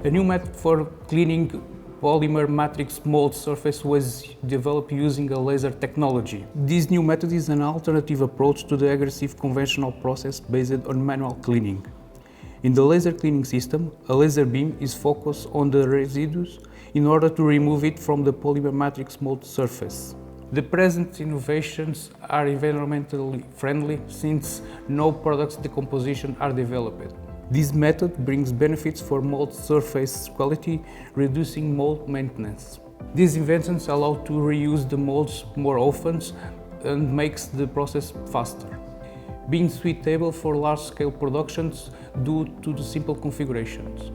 A new method for cleaning polymer matrix mold surface was developed using a laser technology. This new method is an alternative approach to the aggressive conventional process based on manual cleaning. In the laser cleaning system, a laser beam is focused on the residues in order to remove it from the polymer matrix mold surface. The present innovations are environmentally friendly since no products decomposition are developed. This method brings benefits for mold surface quality, reducing mold maintenance. These inventions allow to reuse the molds more often and makes the process faster, being suitable for large-scale productions due to the simple configurations.